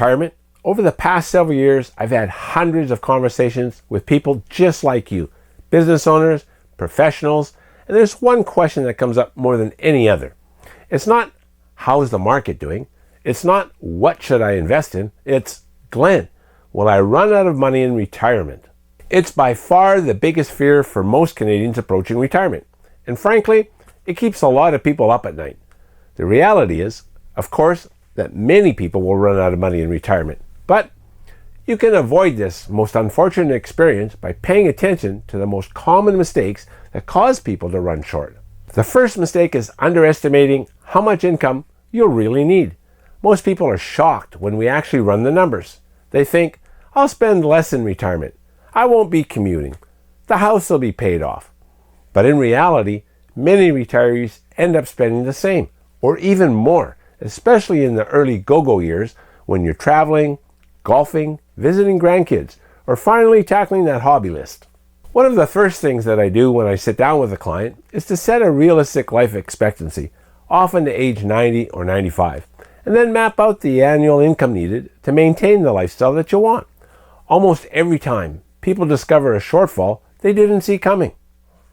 retirement, over the past several years, I've had hundreds of conversations with people just like you, business owners, professionals, and there's one question that comes up more than any other. It's not, how's the market doing? It's not, what should I invest in? It's, Glenn, will I run out of money in retirement? It's by far the biggest fear for most Canadians approaching retirement. And frankly, it keeps a lot of people up at night. The reality is, of course, that many people will run out of money in retirement. But you can avoid this most unfortunate experience by paying attention to the most common mistakes that cause people to run short. The first mistake is underestimating how much income you'll really need. Most people are shocked when we actually run the numbers. They think, I'll spend less in retirement. I won't be commuting. The house will be paid off. But in reality, many retirees end up spending the same, or even more, especially in the early go-go years when you're traveling, golfing, visiting grandkids, or finally tackling that hobby list. One of the first things that I do when I sit down with a client is to set a realistic life expectancy, often to age 90 or 95, and then map out the annual income needed to maintain the lifestyle that you want. Almost every time, people discover a shortfall they didn't see coming.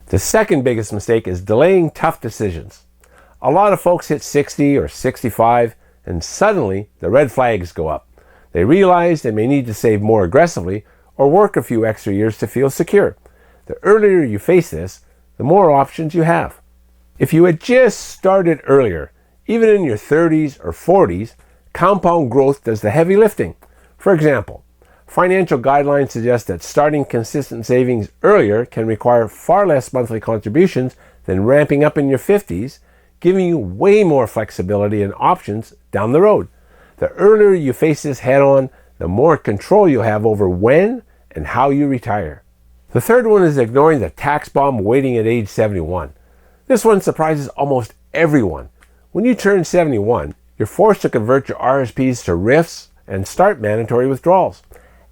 The second biggest mistake is delaying tough decisions. A lot of folks hit 60 or 65 and suddenly the red flags go up. They realize they may need to save more aggressively or work a few extra years to feel secure. The earlier you face this, the more options you have. If you had just started earlier, even in your 30s or 40s, compound growth does the heavy lifting. For example, financial guidelines suggest that starting consistent savings earlier can require far less monthly contributions than ramping up in your 50s, giving you way more flexibility and options down the road. The earlier you face this head on, the more control you have over when and how you retire. The third one is ignoring the tax bomb waiting at age 71. This one surprises almost everyone. When you turn 71, you're forced to convert your RSPs to RIFs and start mandatory withdrawals.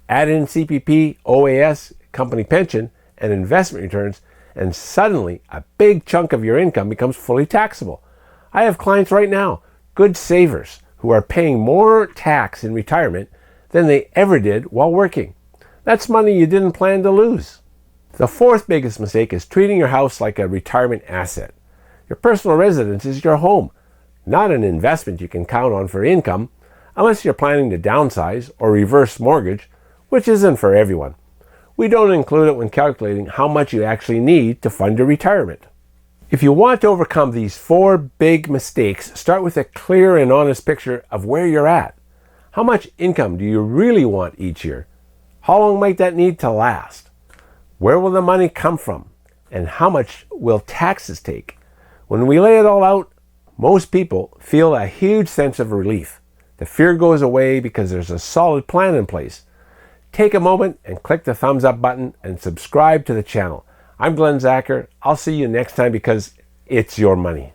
Add in CPP, OAS, company pension, and investment returns, and suddenly a big chunk of your income becomes fully taxable. I have clients right now, good savers, who are paying more tax in retirement than they ever did while working. That's money you didn't plan to lose. The fourth biggest mistake is treating your house like a retirement asset. Your personal residence is your home, not an investment you can count on for income unless you're planning to downsize or reverse mortgage, which isn't for everyone. We don't include it when calculating how much you actually need to fund your retirement. If you want to overcome these four big mistakes, start with a clear and honest picture of where you're at. How much income do you really want each year? How long might that need to last? Where will the money come from? And how much will taxes take? When we lay it all out, most people feel a huge sense of relief. The fear goes away because there's a solid plan in place. Take a moment and click the thumbs up button and subscribe to the channel. I'm Glenn Zacher. I'll see you next time because it's your money.